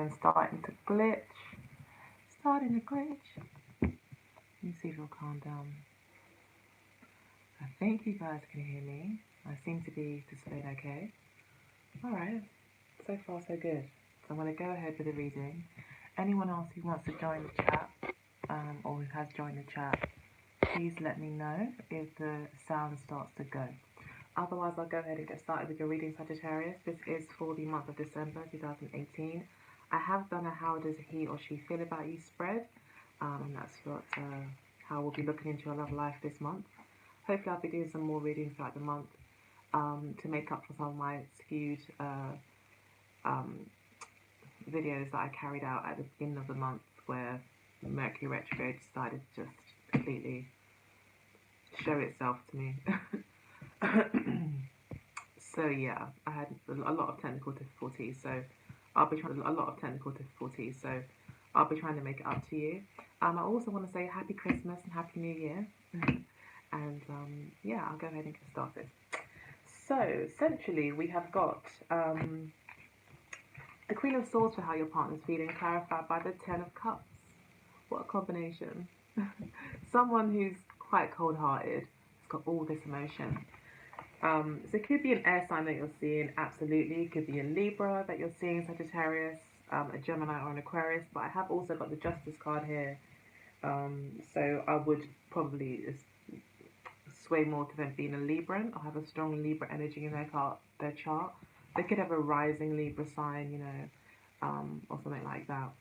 phone starting to glitch. Starting to glitch. Let me see if it'll calm down. I think you guys can hear me. I seem to be displayed okay. Alright, so far so good. So I'm going to go ahead with the reading. Anyone else who wants to join the chat, or who has joined the chat, please let me know if the sound starts to go. Otherwise, I'll go ahead and get started with your reading, Sagittarius. This is for the month of December 2018. I have done a how does he or she feel about you spread, and that's what how we'll be looking into your love life this month. Hopefully I'll be doing some more readings throughout the month to make up for some of my skewed videos that I carried out at the beginning of the month, where Mercury retrograde decided to just completely show itself to me. So yeah, I had a lot of technical difficulties. So I'll be trying to make it up to you. I also want to say Happy Christmas and Happy New Year. And yeah, I'll go ahead and get started. So essentially, we have got the Queen of Swords for how your partner's feeling, clarified by the Ten of Cups. What a combination. Someone who's quite cold-hearted has got all this emotion. So it could be an air sign that you're seeing, absolutely. It could be a Libra that you're seeing, Sagittarius, a Gemini or an Aquarius. But I have also got the Justice card here. So I would probably sway more to them being a Libran or have a strong Libra energy in their chart. They could have a rising Libra sign, you know, or something like that.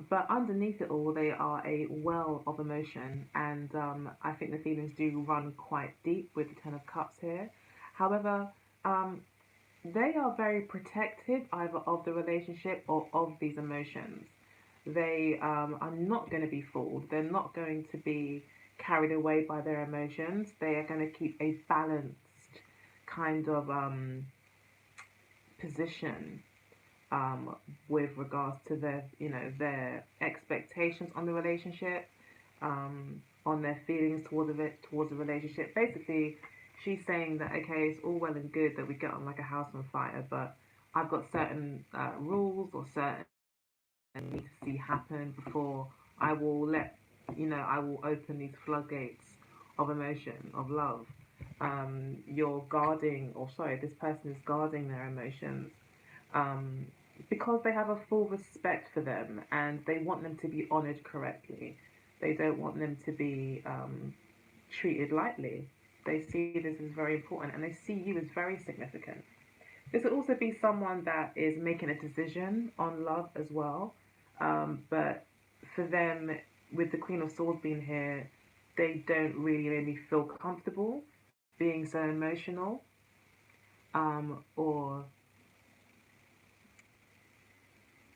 But underneath it all, they are a well of emotion, and I think the feelings do run quite deep with the Ten of Cups here. However, they are very protective either of the relationship or of these emotions. They are not going to be fooled. They're not going to be carried away by their emotions. They are going to keep a balanced kind of position with regards to their, you know, their expectations on the relationship, on their feelings towards the relationship. Basically, she's saying that okay, it's all well and good that we get on like a house on fire, but I've got certain rules or certain need to see happen before I will I will open these floodgates of emotion, of love. You're guarding, or sorry, this person is guarding their emotions. Because they have a full respect for them and they want them to be honored correctly. They don't want them to be treated lightly. They see this as very important and they see you as very significant. This will also be someone that is making a decision on love as well. But for them, with the Queen of Swords being here, they don't really maybe feel comfortable being so emotional, or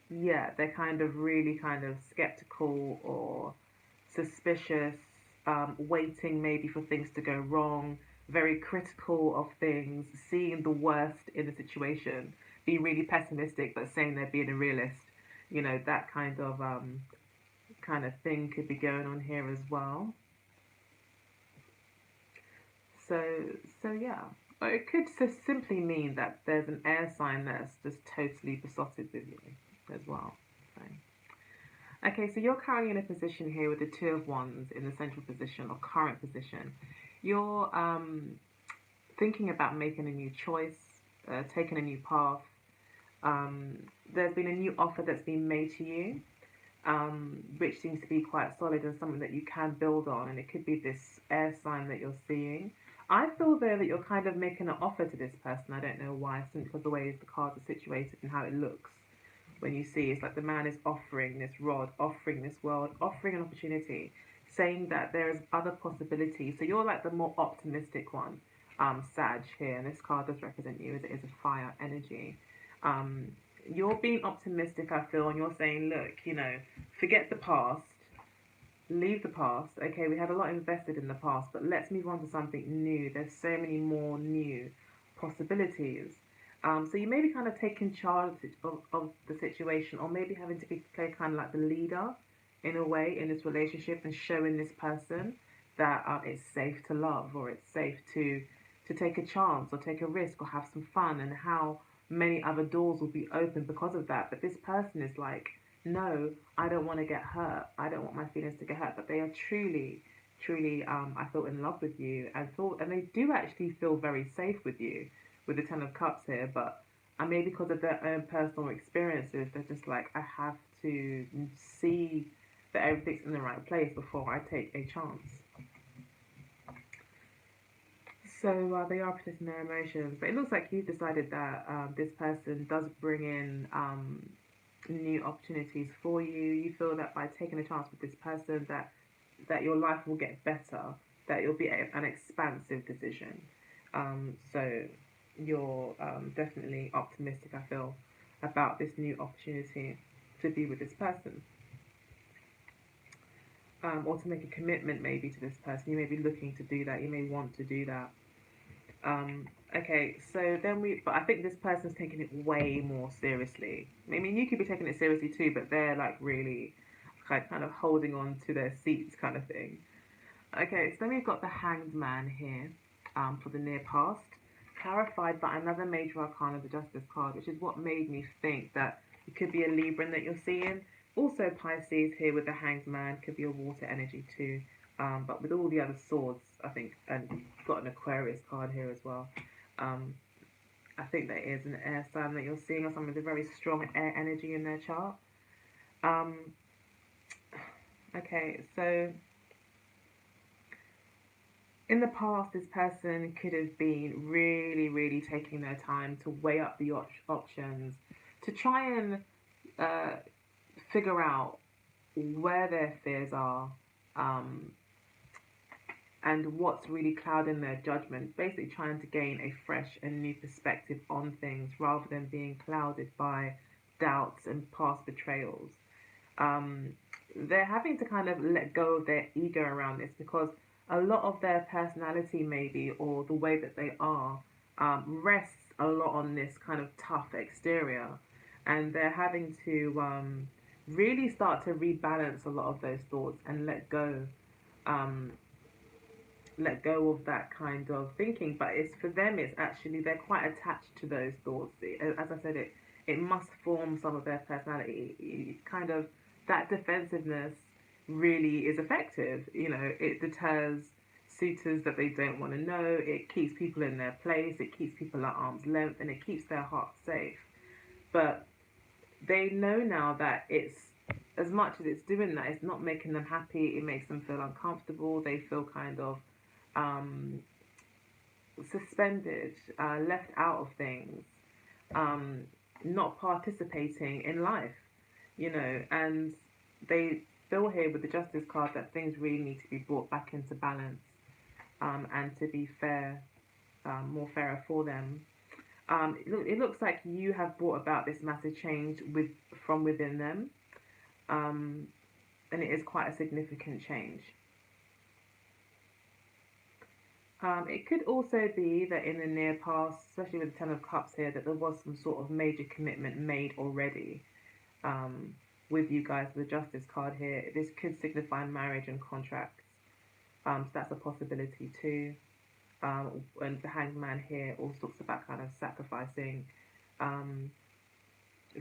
yeah, they're kind of really kind of skeptical or suspicious, waiting maybe for things to go wrong, very critical of things, seeing the worst in the situation, being really pessimistic but saying they're being a realist. You know, that kind of thing could be going on here as well. So yeah. Or it could just simply mean that there's an air sign that's just totally besotted with you as well. So. Okay, so you're currently in a position here with the Two of Wands in the central position or current position. You're thinking about making a new choice, taking a new path. There's been a new offer that's been made to you, which seems to be quite solid and something that you can build on. And it could be this air sign that you're seeing. I feel though that you're kind of making an offer to this person. I don't know why, simply because the way the cards are situated and how it looks. When you see, it's like the man is offering this rod, offering this world, offering an opportunity, saying that there is other possibilities. So you're like the more optimistic one, Sag here, and this card does represent you as it is a fire energy. You're being optimistic, I feel, and you're saying, look, you know, forget the past, leave the past. Okay, we had a lot invested in the past, but let's move on to something new. There's so many more new possibilities. So you may be kind of taking charge of the situation, or maybe having to play kind of like the leader in a way in this relationship and showing this person that it's safe to love, or it's safe to take a chance or take a risk or have some fun, and how many other doors will be open because of that. But this person is like, no, I don't want to get hurt. I don't want my feelings to get hurt. But they are truly, truly, I feel in love with you, and they do actually feel very safe with you, with the Ten of Cups here. But maybe because of their own personal experiences, they're just like, I have to see that everything's in the right place before I take a chance. So they are protecting their emotions, but it looks like you've decided that this person does bring in new opportunities for you. You feel that by taking a chance with this person, that your life will get better, that it'll be an expansive decision. So you're definitely optimistic, I feel, about this new opportunity to be with this person. Or to make a commitment maybe to this person. You may be looking to do that. You may want to do that. Okay, so but I think this person's taking it way more seriously. I mean, you could be taking it seriously too, but they're like really kind of holding on to their seats kind of thing. Okay, so then we've got the Hanged Man here for the near past, clarified by another major arcana, the Justice card, which is what made me think that it could be a Libran that you're seeing. Also Pisces here with the Hanged Man, could be a water energy too. But with all the other swords, I think, and you've got an Aquarius card here as well. I think there is an air sign that you're seeing, or someone with a very strong air energy in their chart. Okay, so in the past, this person could have been really, really taking their time to weigh up the options, to try and figure out where their fears are, and what's really clouding their judgment, basically trying to gain a fresh and new perspective on things rather than being clouded by doubts and past betrayals. They're having to kind of let go of their ego around this, because a lot of their personality maybe, or the way that they are, rests a lot on this kind of tough exterior, and they're having to really start to rebalance a lot of those thoughts and let go of that kind of thinking. But it's, for them, it's actually, they're quite attached to those thoughts. As I said, it must form some of their personality. Kind of that defensiveness really is effective. You know, it deters suitors that they don't want to know. It keeps people in their place. It keeps people at arm's length, and it keeps their hearts safe. But they know now that it's, as much as it's doing that, it's not making them happy. It makes them feel uncomfortable. They feel kind of suspended, left out of things, not participating in life, you know, and they feel here with the Justice card that things really need to be brought back into balance, and to be fair, more fairer for them. It looks like you have brought about this massive change from within them, and it is quite a significant change. It could also be that in the near past, especially with the Ten of Cups here, that there was some sort of major commitment made already with you guys. With the Justice card here, this could signify marriage and contracts, so that's a possibility too. And the Hanged Man here also talks about kind of sacrificing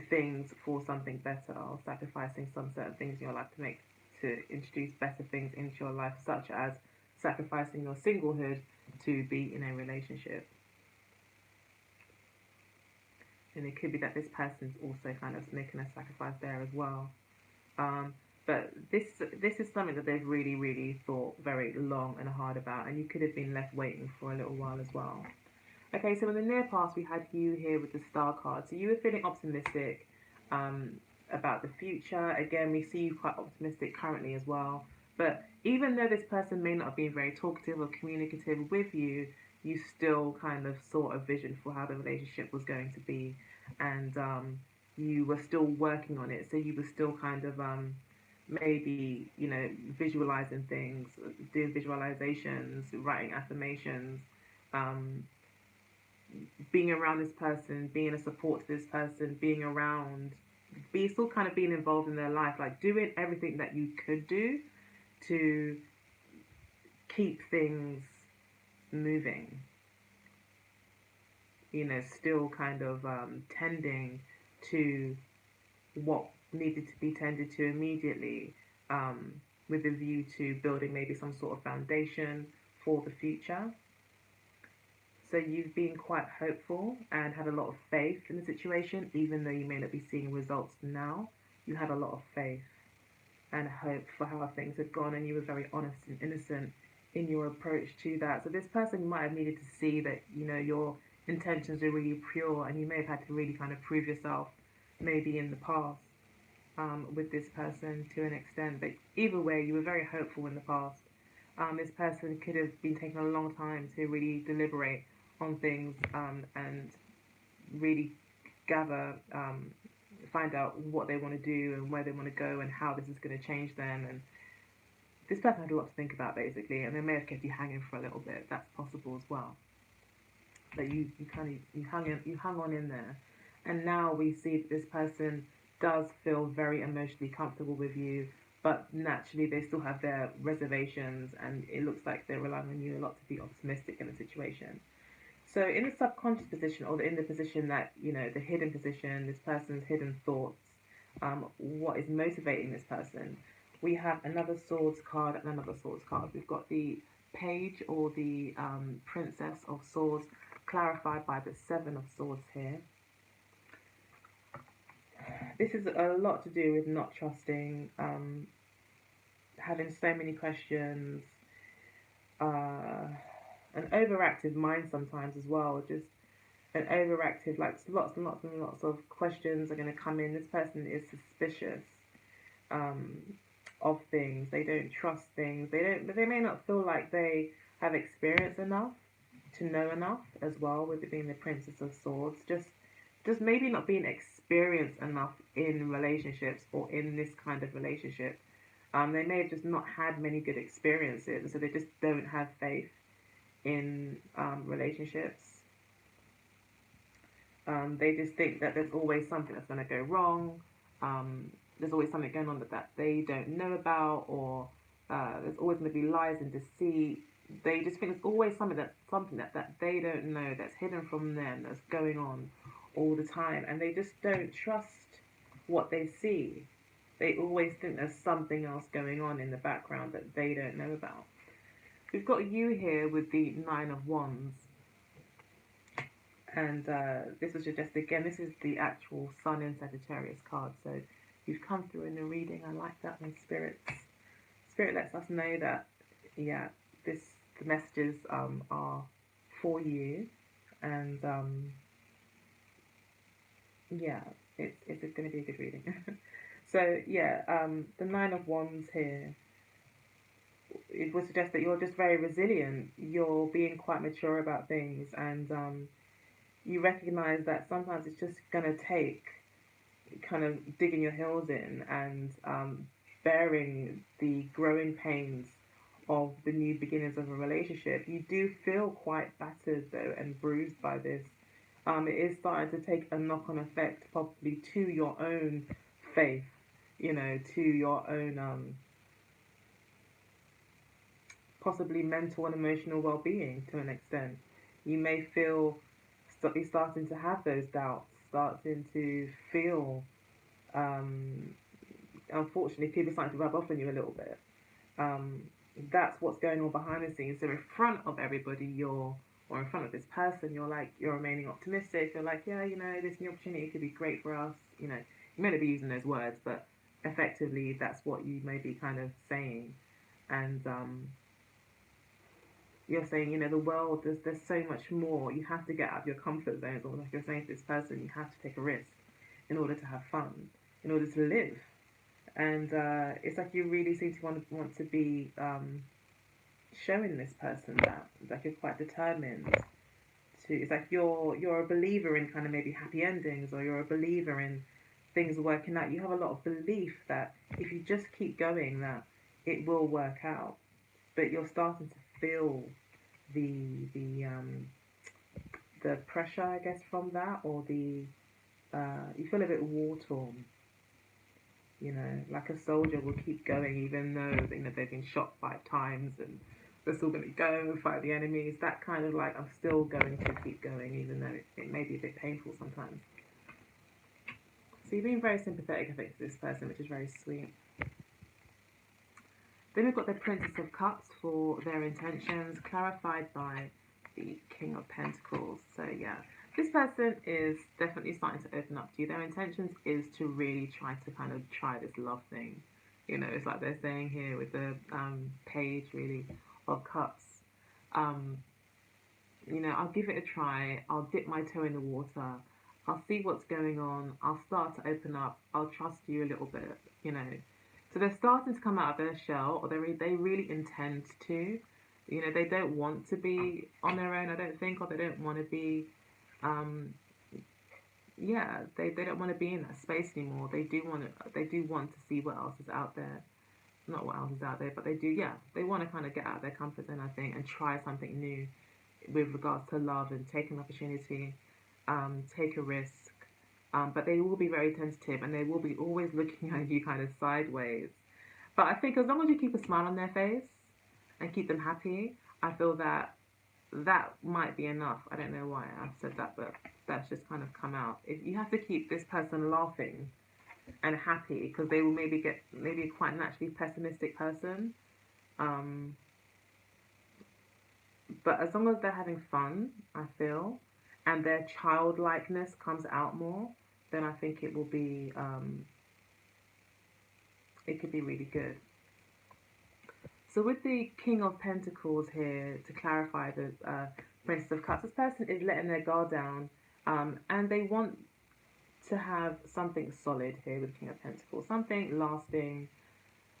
things for something better, or sacrificing some certain things in your life to introduce better things into your life, such as sacrificing your singlehood to be in a relationship. And it could be that this person's also kind of making a sacrifice there as well. But this is something that they've really, really thought very long and hard about, and you could have been left waiting for a little while as well. Okay, so in the near past, we had you here with the Star card. So you were feeling optimistic about the future. Again, we see you quite optimistic currently as well. But even though this person may not have been very talkative or communicative with you, you still kind of saw a vision for how the relationship was going to be, and you were still working on it. So you were still kind of maybe, you know, visualizing things, doing visualizations, writing affirmations, being around this person, being a support to this person, still kind of being involved in their life, like doing everything that you could do to keep things moving. still kind of tending to what needed to be tended to immediately, with a view to building maybe some sort of foundation for the future. So you've been quite hopeful and had a lot of faith in the situation, even though you may not be seeing results now. You had a lot of faith and hope for how things had gone, and you were very honest and innocent in your approach to that. So this person might have needed to see that your intentions are really pure, and you may have had to really kind of prove yourself maybe in the past, with this person to an extent. But either way, you were very hopeful in the past. This person could have been taking a long time to really deliberate on things, and really gather, find out what they want to do and where they want to go and how this is going to change them. And this person had a lot to think about, basically, and they may have kept you hanging for a little bit. That's possible as well. But you hung on in there, and now we see that this person does feel very emotionally comfortable with you, but naturally they still have their reservations, and it looks like they're relying on you a lot to be optimistic in the situation. So in the subconscious position, or in the position that, the hidden position, this person's hidden thoughts, what is motivating this person, we have another swords card and another swords card. We've got the page, or the princess of swords, clarified by the seven of swords here. This is a lot to do with not trusting, having so many questions, an overactive mind sometimes as well. Just an overactive, like lots and lots and lots of questions are going to come in. This person is suspicious, of things. They don't trust things. They may not feel like they have experience enough to know enough as well, with it being the Princess of Swords. Just maybe not being experienced enough in relationships, or in this kind of relationship. They may have just not had many good experiences, so they just don't have faith in relationships. They just think that there's always something that's going to go wrong. There's always something going on that they don't know about, or there's always going to be lies and deceit. They just think there's always something that they don't know, that's hidden from them, that's going on all the time, and they just don't trust what they see. They always think there's something else going on in the background that they don't know about. We've got you here with the Nine of Wands, and this was just, again, this is the actual Sun in Sagittarius card. So you've come through in the reading. I like that. And Spirit lets us know that, yeah, the messages are for you, and yeah, it's going to be a good reading. So yeah, the Nine of Wands here, it would suggest that you're just very resilient. You're being quite mature about things, and you recognize that sometimes it's just going to take kind of digging your heels in, and bearing the growing pains of the new beginnings of a relationship. You do feel quite battered, though, and bruised by this. It is starting to take a knock-on effect, probably to your own faith, to your own possibly mental and emotional well-being to an extent. You may feel be starting to have those doubts, starting to feel, unfortunately, people starting to rub off on you a little bit. That's what's going on behind the scenes. So in front of everybody, or in front of this person, you're remaining optimistic. You're like, yeah, this new opportunity could be great for us. You may not be using those words, but effectively, that's what you may be kind of saying. And you're saying, the world, there's so much more. You have to get out of your comfort zone. Or like you're saying to this person, you have to take a risk in order to have fun, in order to live. And it's like you really seem to want to be showing this person that, like, you're quite determined to. It's like you're a believer in kind of maybe happy endings, or you're a believer in things working out. You have a lot of belief that if you just keep going, that it will work out. But you're starting to feel the pressure, I guess, from that, or you feel a bit war torn. Like a soldier will keep going even though they've been shot 5 times, and we're still going to go fight the enemies. That kind of like, I'm still going to keep going, even though it may be a bit painful sometimes. So you're being very sympathetic, I think, to this person, which is very sweet. Then we've got the Princess of Cups for their intentions, clarified by the King of Pentacles. So yeah, this person is definitely starting to open up to you. Their intentions is to really try to kind of try this love thing. You know, it's like they're saying here with the page, really, of cups. You know, I'll give it a try. I'll dip my toe in the water. I'll see what's going on. I'll start to open up. I'll trust you a little bit, you know. So they're starting to come out of their shell, or they really intend to. You know, they don't want to be on their own, I don't think, or they don't want to be, yeah, they don't want to be in that space anymore. They do want to see what else is out there. Not what else is out there, but they do, yeah, they want to kind of get out of their comfort zone, I think, and try something new with regards to love and take an opportunity, take a risk. But they will be very tentative and they will be always looking at you kind of sideways. But I think as long as you keep a smile on their face and keep them happy, I feel that that might be enough. I don't know why I've said that, but that's just kind of come out. If you have to keep this person laughing and happy, because they will maybe a quite naturally pessimistic person. But as long as they're having fun, I feel, and their childlikeness comes out more, then I think it will be, it could be really good. So with the King of Pentacles here, to clarify the Princess of Cups, this person is letting their guard down, and they want to have something solid here with King of Pentacles, something lasting,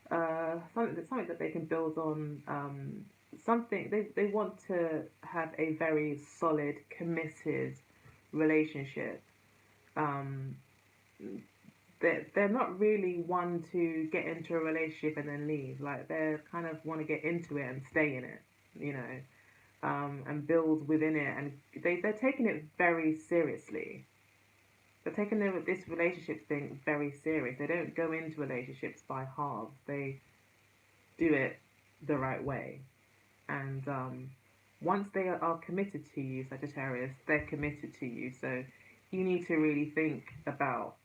something that they can build on, something they want to have a very solid, committed relationship. They're not really one to get into a relationship and then leave. Like they kind of want to get into it and stay in it, you know, and build within it. And they're taking it very seriously. They're taking this relationship thing very serious. They don't go into relationships by halves. They do it the right way. And once they are committed to you, Sagittarius, they're committed to you. So you need to really think about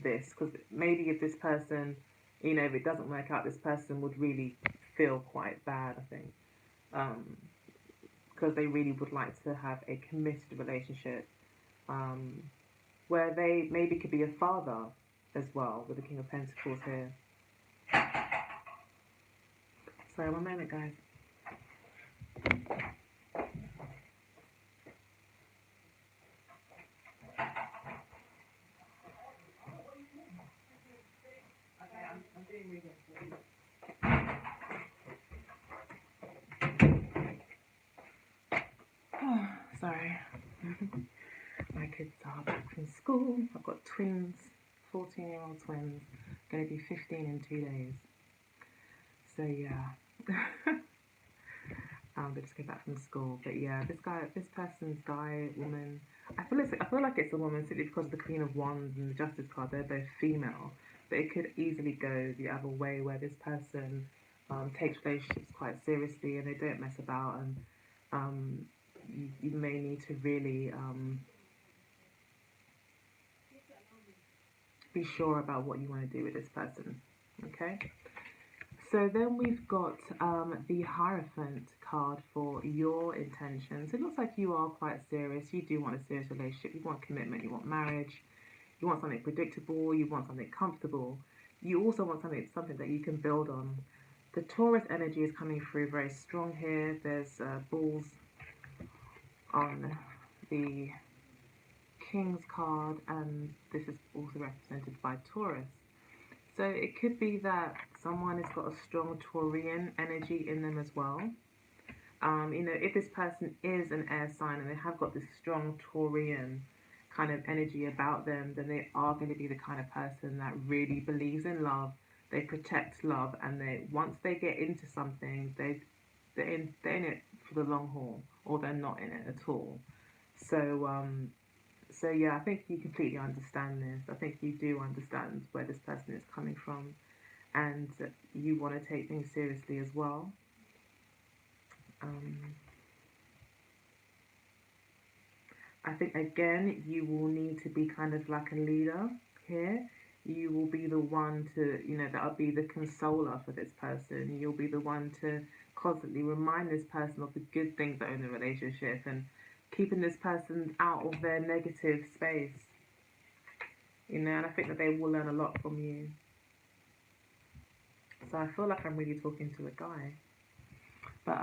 this, because maybe if this person, you know, if it doesn't work out, this person would really feel quite bad, I think, because they really would like to have a committed relationship, where they maybe could be a father as well, with the King of Pentacles here. Sorry, one moment, guys. Sorry. My kids are back from school. I've got twins, 14-year-old twins, going to be 15 in 2 days. So yeah, they just came back from school. But yeah, this person's guy, woman. I feel like it's a woman simply because of the Queen of Wands and the Justice card. They're both female, but it could easily go the other way, where this person takes relationships quite seriously and they don't mess about, and you may need to really be sure about what you want to do with this person. Okay. So then we've got the Hierophant card for your intentions. It looks like you are quite serious. You do want a serious relationship. You want commitment. You want marriage. You want something predictable. You want something comfortable. You also want something that you can build on. The Taurus energy is coming through very strong here. There's balls on the King's card, and this is also represented by Taurus. So it could be that someone has got a strong Taurian energy in them as well. You know, if this person is an air sign and they have got this strong Taurian kind of energy about them, then they are going to be the kind of person that really believes in love. They protect love, and once they get into something, they're in it for the long haul, or they're not in it at all. So yeah, I think you completely understand this. I think you do understand where this person is coming from, and you want to take things seriously as well. Um, I think again, you will need to be kind of like a leader here. You will be the one to, that'll be the consoler for this person. You'll be the one to constantly remind this person of the good things that are in the relationship and keeping this person out of their negative space. And I think that they will learn a lot from you. So I feel like I'm really talking to a guy. But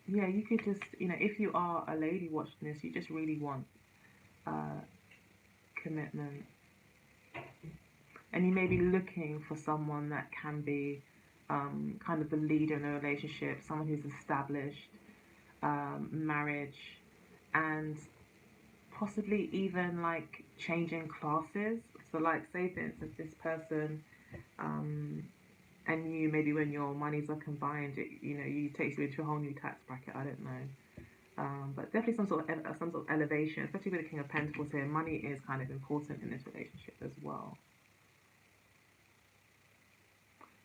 yeah, you could just, if you are a lady watching this, you just really want commitment. And you may be looking for someone that can be kind of the leader in a relationship, someone who's established, marriage, and possibly even like changing classes. So, like, say for instance, this person and you, maybe when your monies are combined, you takes you into a whole new tax bracket. I don't know. But definitely some sort of elevation, especially with the King of Pentacles here. Money is kind of important in this relationship as well.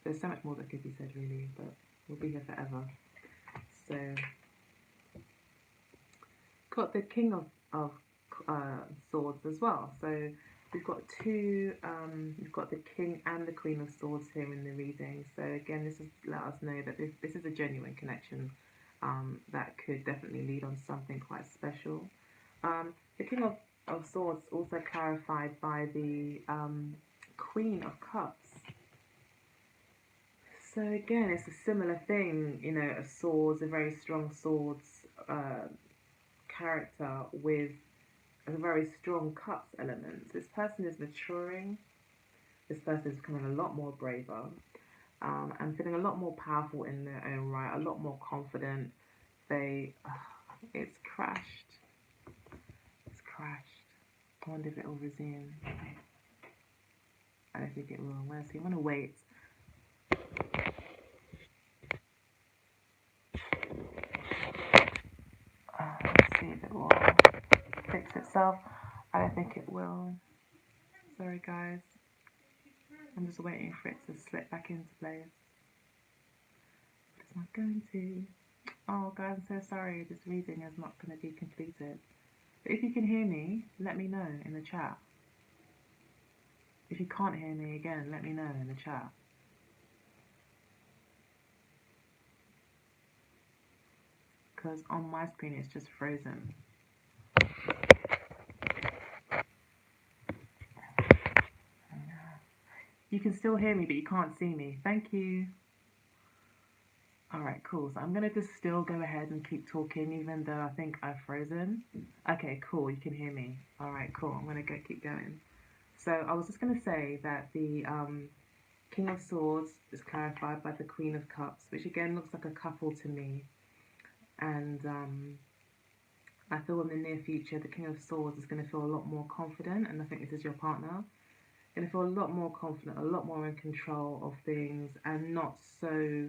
There's so much more that could be said, really, but we'll be here forever. So, got the King of Swords as well. So we've got we've got the King and the Queen of Swords here in the reading. So again, this is let us know that this is a genuine connection that could definitely lead on something quite special. The King of Swords also clarified by the Queen of Cups. So again, it's a similar thing, a swords, a very strong swords character with a very strong cups element. This person is maturing. This person is becoming a lot more braver and feeling a lot more powerful in their own right, a lot more confident. It's crashed. It's crashed. I wonder if it will resume. I don't think it will. Let's see. I'm gonna wait. Let's see if it will fix itself. I don't think it will. Sorry, guys. I'm just waiting for it to slip back into place. But it's not going to. Oh, guys, I'm so sorry. This reading is not going to be completed. But if you can hear me, let me know in the chat. If you can't hear me, again, let me know in the chat. Because on my screen, it's just frozen. You can still hear me, but you can't see me. Thank you. Alright, cool. So I'm going to just still go ahead and keep talking, even though I think I've frozen. Okay, cool. You can hear me. Alright, cool. I'm going to keep going. So I was just going to say that the King of Swords is clarified by the Queen of Cups, which again looks like a couple to me. And I feel in the near future, the King of Swords is going to feel a lot more confident, and I think this is your partner. Going to feel a lot more confident, a lot more in control of things, and not so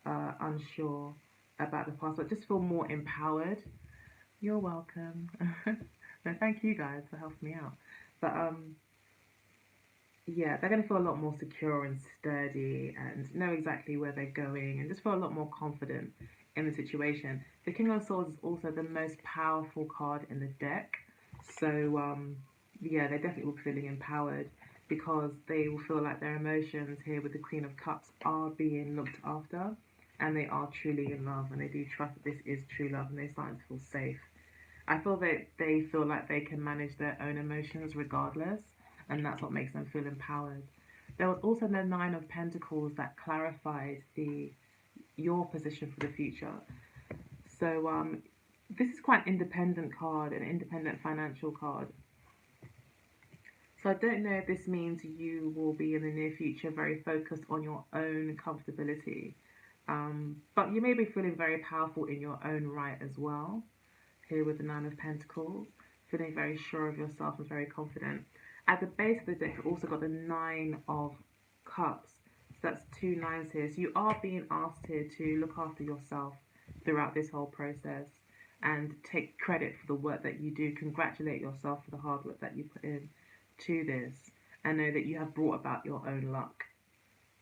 unsure about the past, but just feel more empowered. You're welcome. No, thank you guys for helping me out. But yeah, they're going to feel a lot more secure and sturdy and know exactly where they're going and just feel a lot more confident in the situation. The King of Swords is also the most powerful card in the deck. So yeah, they definitely will be feeling empowered because they will feel like their emotions here with the Queen of Cups are being looked after and they are truly in love and they do trust that this is true love and they're starting to feel safe. I feel that they feel like they can manage their own emotions regardless, and that's what makes them feel empowered. There was also the Nine of Pentacles that clarified your position for the future. So this is quite an independent card, an independent financial card. So I don't know if this means you will be in the near future very focused on your own comfortability. But you may be feeling very powerful in your own right as well. Here with the Nine of Pentacles, feeling very sure of yourself and very confident. At the base of the deck, you've also got the Nine of Cups. So that's two nines here. So you are being asked here to look after yourself throughout this whole process and take credit for the work that you do. Congratulate yourself for the hard work that you put in to this and know that you have brought about your own luck.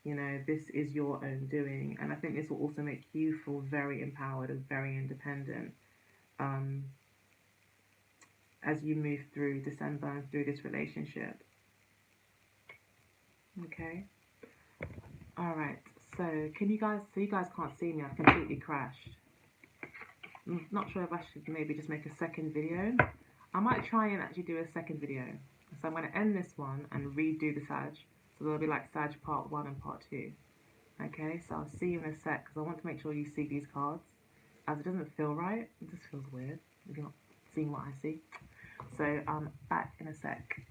You know, this is your own doing. And I think this will also make you feel very empowered and very independent as you move through December and through this relationship. Okay. All right. So you guys can't see me. I've completely crashed. I'm not sure if I should maybe just make a second video. I might try and actually do a second video. So I'm going to end this one and redo the Sag. So there'll be like Sag part 1 and part 2. Okay, so I'll see you in a sec because I want to make sure you see these cards, as it doesn't feel right. It just feels weird if you're not seeing what I see. So I'm back in a sec.